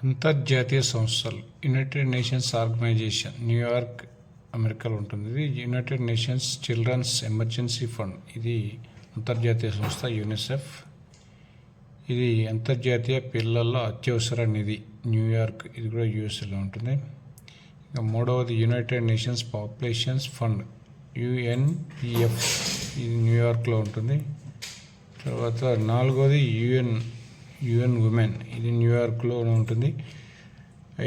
అంతర్జాతీయ సంస్థలు United nations organisation New York అమెరికాలో ఉంటుంది. ఇది United Nations Children's Emergency Fund, ఇది అంతర్జాతీయ సంస్థ. యూనిసెఫ్, ఇది అంతర్జాతీయ పిల్లల అత్యవసర నిధి న్యూయార్క్, ఇది కూడా యూఎస్ఏలో ఉంటుంది. ఇంకా మూడవది యునైటెడ్ నేషన్స్ పాపులేషన్స్ ఫండ్ యుఎన్పిఎఫ్, ఇది న్యూయార్క్లో ఉంటుంది. తర్వాత నాలుగవది యుఎన్ ఉమెన్, ఇది న్యూయార్క్లో ఉంటుంది.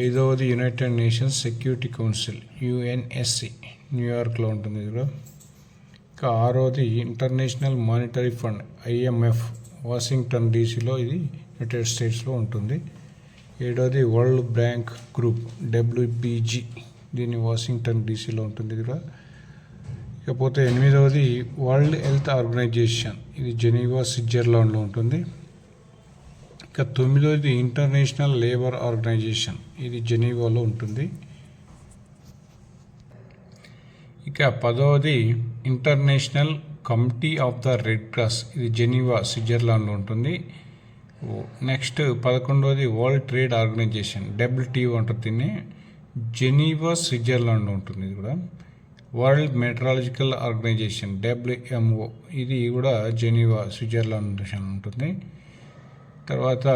ఐదవది United Nations Security Council UNSC, న్యూయార్క్లో ఉంటుంది ఇది కూడా. ఇంకా ఆరవది International Monetary Fund IMF, Washington డీసీలో, ఇది యునైటెడ్ స్టేట్స్లో ఉంటుంది. ఏడవది వరల్డ్ బ్యాంక్ గ్రూప్ డబ్ల్యూబీజీ, దీన్ని వాషింగ్టన్ డీసీలో ఉంటుంది ఇది కూడా. ఇకపోతే ఎనిమిదవది వరల్డ్ హెల్త్ ఆర్గనైజేషన్, ఇది జెనీవా స్విట్జర్లాండ్లో ఉంటుంది. ఇక తొమ్మిదవది ఇంటర్నేషనల్ లేబర్ ఆర్గనైజేషన్, ఇది జెనీవాలో ఉంటుంది. ఇక పదవది International Committee of the Red Cross, ఇది జెనీవా స్విట్జర్లాండ్లో ఉంటుంది. నెక్స్ట్ 11వది వరల్డ్ ట్రేడ్ ఆర్గనైజేషన్ డబ్ల్యూటీఓ ఉంటుంది, దీన్ని జెనీవా స్విట్జర్లాండ్లో ఉంటుంది ఇది కూడా. వరల్డ్ మెట్రాలజికల్ ఆర్గనైజేషన్ డబ్ల్యూఎంఓ, ఇది కూడా జెనీవా స్విట్జర్లాండ్ ఉంటుంది. తర్వాత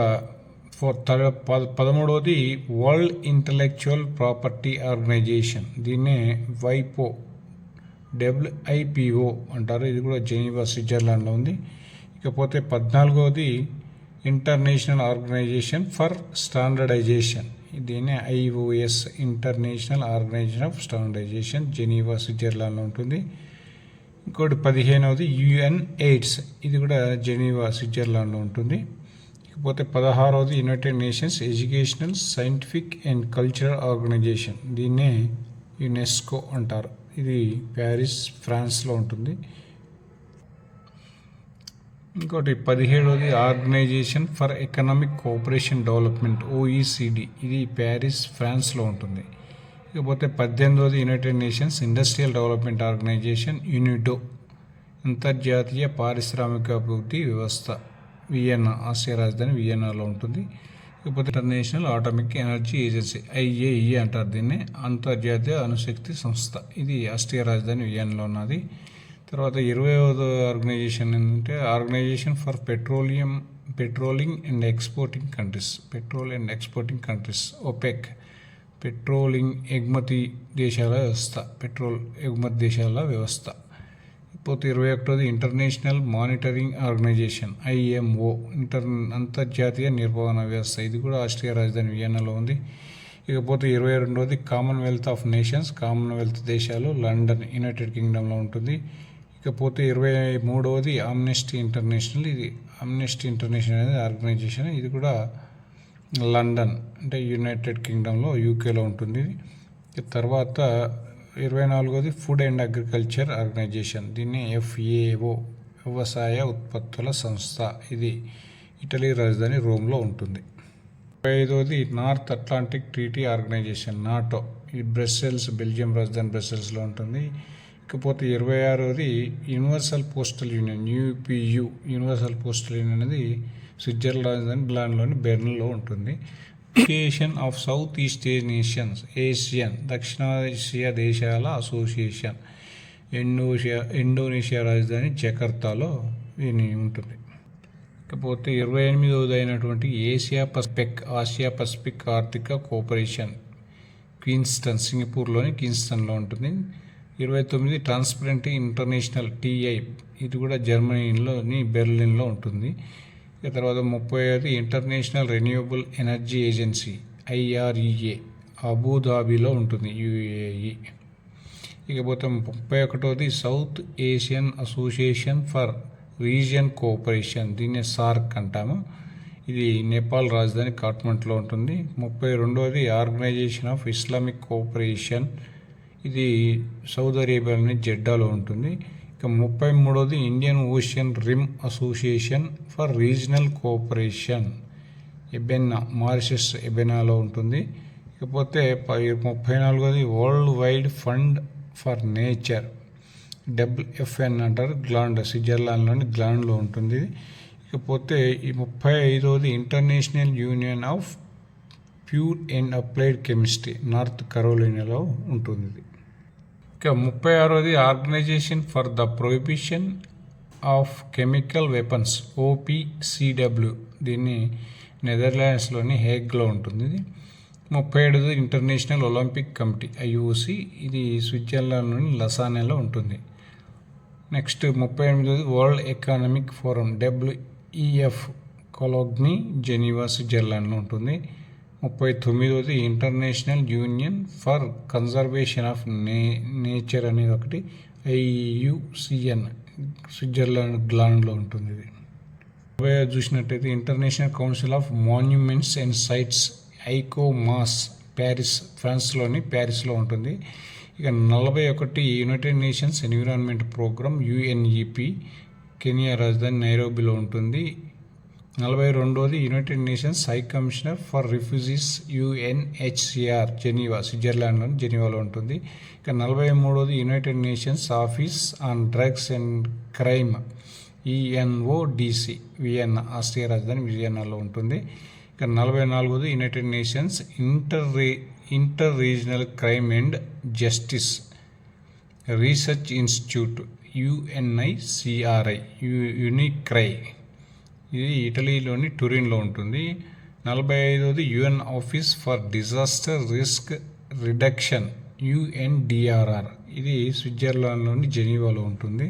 13వది వరల్డ్ ఇంటలెక్చువల్ ప్రాపర్టీ ఆర్గనైజేషన్, దీన్నే వైపో డబ్ల్యూఐపిఓ అంటారు, ఇది కూడా జెనీవా స్విట్జర్లాండ్లో ఉంది. ఇకపోతే 14వది ఇంటర్నేషనల్ ఆర్గనైజేషన్ ఫర్ స్టాండర్డైజేషన్, దీన్నే IOS, International Organization of Standardization, Geneva స్విట్జర్లాండ్లో ఉంటుంది. ఇంకోటి 15వది యుఎన్ ఎయిడ్స్, ఇది కూడా జెనీవా స్విట్జర్లాండ్లో ఉంటుంది. ఇకపోతే 16వది United Nations Educational Scientific and Cultural Organization, దీన్నే యునెస్కో అంటారు, ఇది ప్యారిస్ ఫ్రాన్స్లో ఉంటుంది. ఇంకోటి 17వది Organization for Economic Cooperation Development OECD, ఇది ప్యారిస్ ఫ్రాన్స్లో ఉంటుంది. ఇకపోతే 18వది United Nations Industrial Development Organization UNIDO, అంతర్జాతీయ పారిశ్రామికాభివృద్ధి వ్యవస్థ, వియన్నా, ఆస్ట్రియా రాజధాని వియన్నాలో ఉంటుంది. ఇకపోతే International Atomic Energy Agency IAEA అంటారు దీన్ని, అంతర్జాతీయ అణుశక్తి సంస్థ, ఇది ఆస్ట్రియా రాజధాని వియన్నాలో ఉన్నది. తర్వాత 20వ ఆర్గనైజేషన్ ఏంటంటే organisation for petroleum and exporting countries OPEC, petroleum ఎగుమతి దేశాల వ్యవస్థ, పెట్రోల్ ఎగుమతి దేశాల వ్యవస్థ. ఇకపోతే 21వది ఇంటర్నేషనల్ మానిటరింగ్ ఆర్గనైజేషన్ ఐఎంఓ, అంతర్జాతీయ నిర్వహణ వ్యవస్థ, ఇది కూడా ఆస్ట్రియా రాజధాని వియన్నాలో ఉంది. ఇకపోతే 22వది కామన్వెల్త్ ఆఫ్ నేషన్స్, కామన్వెల్త్ దేశాలు లండన్, యునైటెడ్ కింగ్డమ్లో ఉంటుంది. ఇకపోతే 23వది ఆమ్నెస్టీ ఇంటర్నేషనల్, ఇది ఆమ్నెస్టీ ఇంటర్నేషనల్ అనేది ఆర్గనైజేషన్, ఇది కూడా లండన్ అంటే యునైటెడ్ కింగ్డమ్లో యూకేలో ఉంటుంది. తర్వాత 24వది ఫుడ్ అండ్ అగ్రికల్చర్ ఆర్గనైజేషన్, దీన్ని ఎఫ్ఏఓ, వ్యవసాయ ఉత్పత్తుల సంస్థ, ఇది ఇటలీ రాజధాని రోమ్లో ఉంటుంది. 25వది North Atlantic Treaty Organization NATO, ఇది బ్రస్సెల్స్, బెల్జియం రాజధాని బ్రస్సెల్స్లో ఉంటుంది. ఇకపోతే 26వది Universal Postal Union UPU, Universal Postal Union అనేది స్విట్జర్లాండ్ రాజధాని బ్లాన్లోని బెర్న్లో ఉంటుంది. Association of South East Nations Asian, దక్షిణాసియా దేశాల అసోసియేషన్, ఇండోనేషియా రాజధాని జకర్తాలో దీని ఉంటుంది. ఇకపోతే 28వది అయినటువంటి ఆసియా పసిఫిక్ ఆర్థిక కోఆపరేషన్ క్వీన్స్టన్, సింగపూర్లోని క్వీన్స్టన్లో ఉంటుంది. 29 ట్రాన్స్పరెంట్ ఇంటర్నేషనల్ టీఐ, ఇది కూడా జర్మనీలోని బెర్లిన్లో ఉంటుంది. తర్వాత 30వది International Renewable Energy Agency IREA, అబుదాబిలో ఉంటుంది యుఏఈ. ఇకపోతే 31వది South Asian Association for Region Cooperation, దీన్ని సార్క్ అంటాము, ఇది నేపాల్ రాజధాని కాఠ్మండ్లో ఉంటుంది. 32వది ఆర్గనైజేషన్ ఆఫ్ ఇస్లామిక్ కోఆపరేషన్, ఇది సౌదీ అరేబియాలోని జెడ్డాలో ఉంటుంది. ఇక 33వది Indian Ocean Rim Association for Regional Cooperation Ebene, Mauritius ఎబెనాలో ఉంటుంది. ఇకపోతే 34వది World Wide Fund for Nature WFN అంటారు, గ్లాండ్, స్విట్జర్లాండ్లోని గ్లాండ్లో ఉంటుంది. ఇకపోతే ఈ 35వది International union of Pure and Applied Chemistry, North కరోలినాలో ఉంటుంది ఇది. ఇక 36వది Organization for the Prohibition of Chemical Weapons, OPCW. దీన్ని నెదర్లాండ్స్లోని హేగ్లో ఉంటుంది. ఇది 37ది ఇంటర్నేషనల్ ఒలింపిక్ కమిటీ, IOC. ఇది స్విట్జర్లాండ్లోని లసానెలో ఉంటుంది. నెక్స్ట్ 38వది World Economic Forum, WEF, Cologny, Geneva, స్విట్జర్లాండ్లో ఉంటుంది. 39వది International Union for Conservation of Nature అనేది ఒకటి, IUCN, స్విట్జర్లాండ్ గ్లాండ్లో ఉంటుంది. ఇది 40 చూసినట్టయితే International Council of Monuments and Sites, ICOMOS, ఫ్రాన్స్లోని ప్యారిస్లో ఉంటుంది. ఇక 41 United nations environment programme, UNEP, Kenya రాజధాని నైరోబిలో ఉంటుంది. 42వది United nations high commissioner for refugees, UNHCR, Geneva, స్విట్జర్లాండ్లోని జెనీవాలో ఉంటుంది. ఇక 43వది United nations office on drugs and crime, ENODC, Vienna, Austria రాజధాని వియన్నాలో ఉంటుంది. ఇక 44వది United nations inter regional crime and justice research institute, UNICRI, యునిక్రై. ఇది ఇటలీలోని టూరిన్లో ఉంటుంది. 45వది UN office for disaster risk reduction, UNDRR. ఇది స్విట్జర్లాండ్లోని జెనీవాలో ఉంటుంది.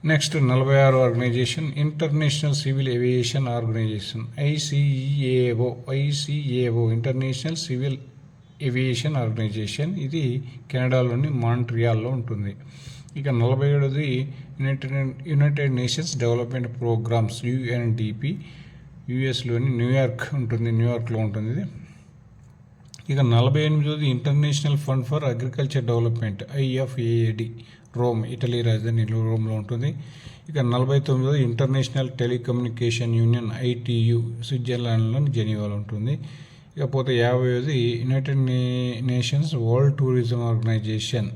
Next 46 organisation international Civil Aviation Organization, ICAO, International Civil Aviation Organization. ఇది కెనడాలోని మాంట్రియాల్లో ఉంటుంది. ఇక 47వది United Nations Development Programmes, UNDP, యుఎస్లోని న్యూయార్క్లో ఉంటుంది ఇది. ఇక 48వది International Fund for Agriculture Development, IFAD, Rome, Italy రాజధాని రోమ్లో ఉంటుంది. ఇక 49వది ఇంటర్నేషనల్ టెలికమ్యూనికేషన్ యూనియన్, ITU, స్విట్జర్లాండ్లోని జెనీవాలో ఉంటుంది. ఇకపోతే 50వది United Nations World Tourism Organization,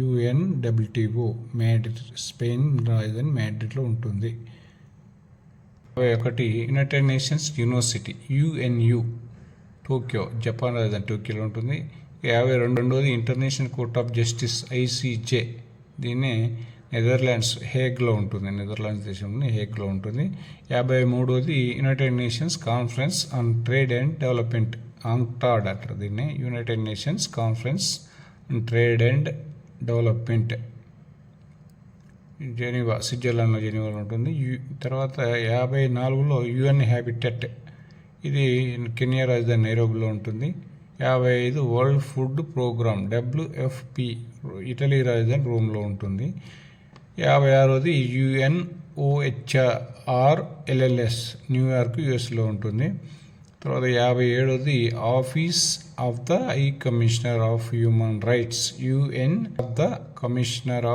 UNWTO, Madrid, Spain రాజధాని మాడ్రిడ్లో ఉంటుంది. 51 United Nations University, UNU, Tokyo, Japan రాజధాని టోక్యోలో ఉంటుంది. 52వది international court of justice, ICJ, దీన్ని నెదర్లాండ్స్ హేగ్లో ఉంటుంది, నెదర్లాండ్స్ దేశంలోని హేగ్లో ఉంటుంది. 53వది united nations conference on trade and development, UNCTAD అంటారు దీన్ని, united nations conference on trade and development, Geneva, స్విట్జర్లాండ్లో జెనీవాలో ఉంటుంది. తర్వాత 54లో UN హ్యాబిటెట్, ఇది కెనియా రాజధాని నైరోబిలో ఉంటుంది. 55 World Food Programme, WFP, Italy రాజధాని రోమ్లో ఉంటుంది. 56వది UNOHR LLS, న్యూయార్క్, యుఎస్లో ఉంటుంది. తర్వాత 57వది office of the high commissioner of human rights, UN of the commissioner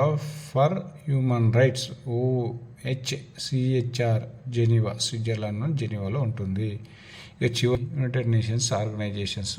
for human rights, OHCHR, Geneva, Switzerland జెనీవాలో ఉంటుంది. ఇక చివరి యునైటెడ్ నేషన్స్ ఆర్గనైజేషన్స్,